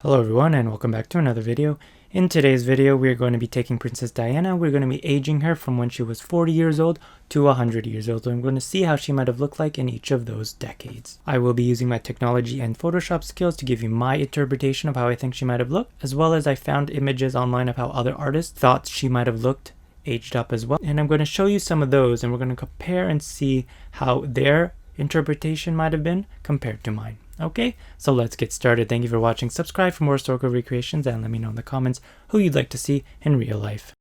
Hello everyone and welcome back to another video. In today's video we are going to be taking Princess Diana. We're going to be aging her from when she was 40 years old to 100 years old. And I'm going to see how she might have looked like in each of those decades. I will be using my technology and Photoshop skills to give you my interpretation of how I think she might have looked, as well as I found images online of how other artists thought she might have looked aged up as well. And I'm going to show you some of those and we're going to compare and see how their interpretation might have been compared to mine. Okay, so let's get started. Thank you for watching. Subscribe for more historical recreations and let me know in the comments who you'd like to see in real life.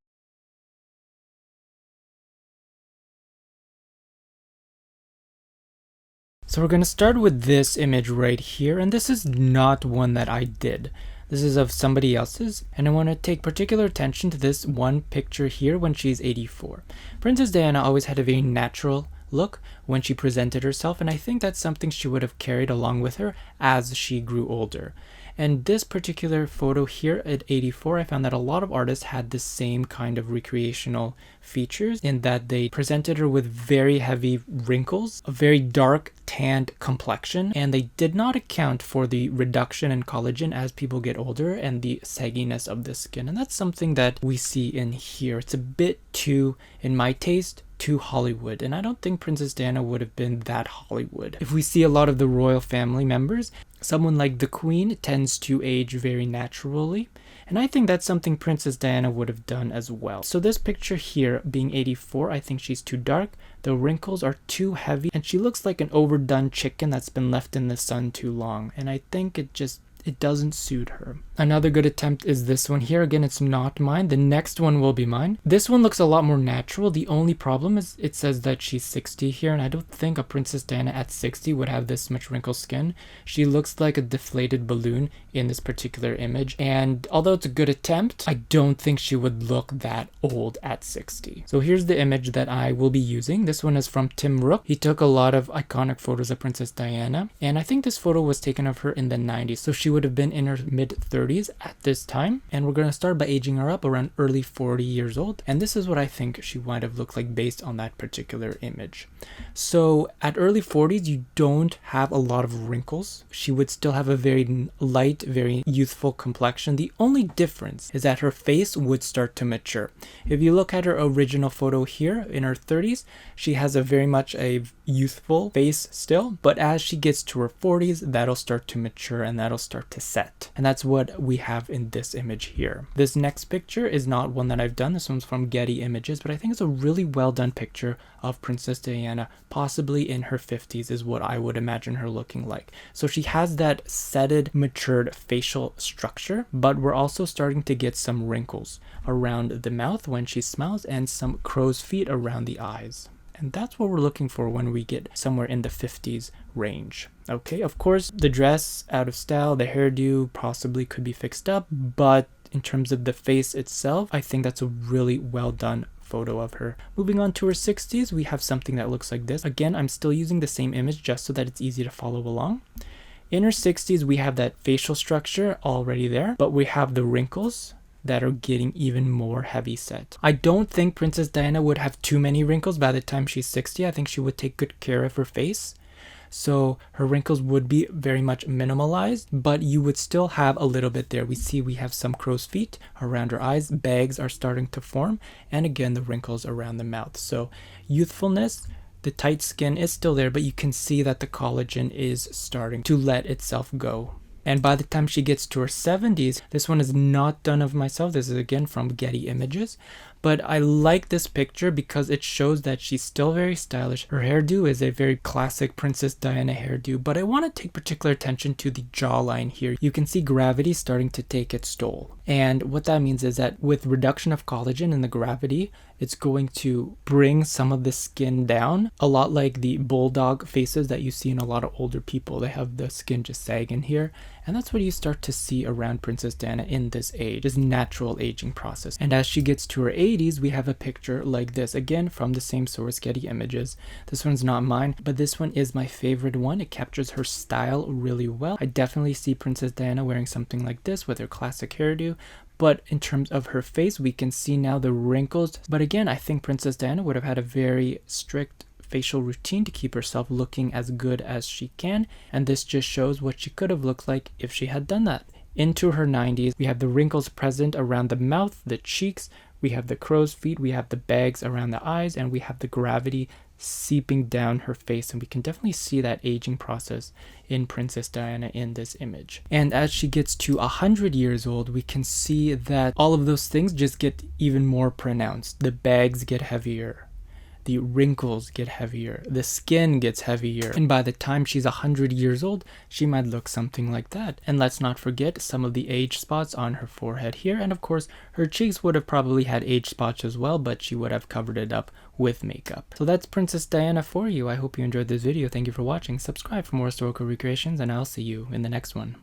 So we're going to start with this image right here, and this is not one that I did. This is of somebody else's, and I want to take particular attention to this one picture here when she's 84. Princess Diana always had a very natural look when she presented herself, and I think that's something she would have carried along with her as she grew older. And this particular photo here at 84, I found that a lot of artists had the same kind of recreational features in that they presented her with very heavy wrinkles, a very dark tanned complexion, and they did not account for the reduction in collagen as people get older and the sagginess of the skin. And that's something that we see in here. It's a bit too, in my taste, too Hollywood, and I don't think Princess Diana would have been that Hollywood. If we see a lot of the royal family members, someone like the Queen tends to age very naturally, and I think that's something Princess Diana would have done as well. So this picture here being 84, I think she's too dark, the wrinkles are too heavy, and she looks like an overdone chicken that's been left in the sun too long, and I think it doesn't suit her. Another good attempt is this one here. Again, it's not mine. The next one will be mine. This one looks a lot more natural. The only problem is it says that she's 60 here, and I don't think a Princess Diana at 60 would have this much wrinkled skin. She looks like a deflated balloon in this particular image, and although it's a good attempt, I don't think she would look that old at 60. So here's the image that I will be using. This one is from Tim Rook. He took a lot of iconic photos of Princess Diana, and I think this photo was taken of her in the 90s, so she would have been in her mid-30s at this time, and we're going to start by aging her up around early 40 years old, and this is what I think she might have looked like based on that particular image. So at early 40s you don't have a lot of wrinkles. She would still have a very light, very youthful complexion. The only difference is that her face would start to mature. If you look at her original photo here in her 30s, she has a very much a youthful face still, but as she gets to her 40s, that'll start to mature and that'll start to set. And that's what we have in this image here. This next picture is not one that I've done. This one's from Getty Images, but I think it's a really well done picture of Princess Diana, possibly in her 50s is what I would imagine her looking like. So she has that setted, matured facial structure, but we're also starting to get some wrinkles around the mouth when she smiles and some crow's feet around the eyes. And that's what we're looking for when we get somewhere in the 50s range. Okay, of course, the dress out of style, the hairdo possibly could be fixed up, but in terms of the face itself, I think that's a really well done photo of her. Moving on to her 60s, we have something that looks like this. Again, I'm still using the same image just so that it's easy to follow along. In her 60s, we have that facial structure already there, but we have the wrinkles that are getting even more heavy set. I don't think Princess Diana would have too many wrinkles by the time she's 60. I think she would take good care of her face. So her wrinkles would be very much minimalized, but you would still have a little bit there. We have some crow's feet around her eyes, bags are starting to form, and again the wrinkles around the mouth. So youthfulness, the tight skin is still there, but you can see that the collagen is starting to let itself go. And by the time she gets to her 70s, this one is not done of myself. This is again from Getty Images. But I like this picture because it shows that she's still very stylish. Her hairdo is a very classic Princess Diana hairdo, but I want to take particular attention to the jawline here. You can see gravity starting to take its toll. And what that means is that with reduction of collagen and the gravity, it's going to bring some of the skin down, a lot like the bulldog faces that you see in a lot of older people. They have the skin just sagging here, and that's what you start to see around Princess Diana in this age, this natural aging process. And as she gets to her 80s, we have a picture like this, again from the same source, Getty Images. This one's not mine, but this one is my favorite one. It captures her style really well. I definitely see Princess Diana wearing something like this with her classic hairdo, but in terms of her face, we can see now the wrinkles. But again, I think Princess Diana would have had a very strict facial routine to keep herself looking as good as she can, and this just shows what she could have looked like if she had done that. into her 90s. We have the wrinkles present around the mouth, the cheeks, we have the crow's feet, we have the bags around the eyes, and we have the gravity seeping down her face. And we can definitely see that aging process in Princess Diana in this image. And as she gets to 100 years old, we can see that all of those things just get even more pronounced. The bags get heavier, the wrinkles get heavier, the skin gets heavier, and by the time she's 100 years old, she might look something like that. And let's not forget some of the age spots on her forehead here, and of course her cheeks would have probably had age spots as well, but she would have covered it up with makeup. So that's Princess Diana for you. I hope you enjoyed this video. Thank you for watching. Subscribe for more historical recreations, and I'll see you in the next one.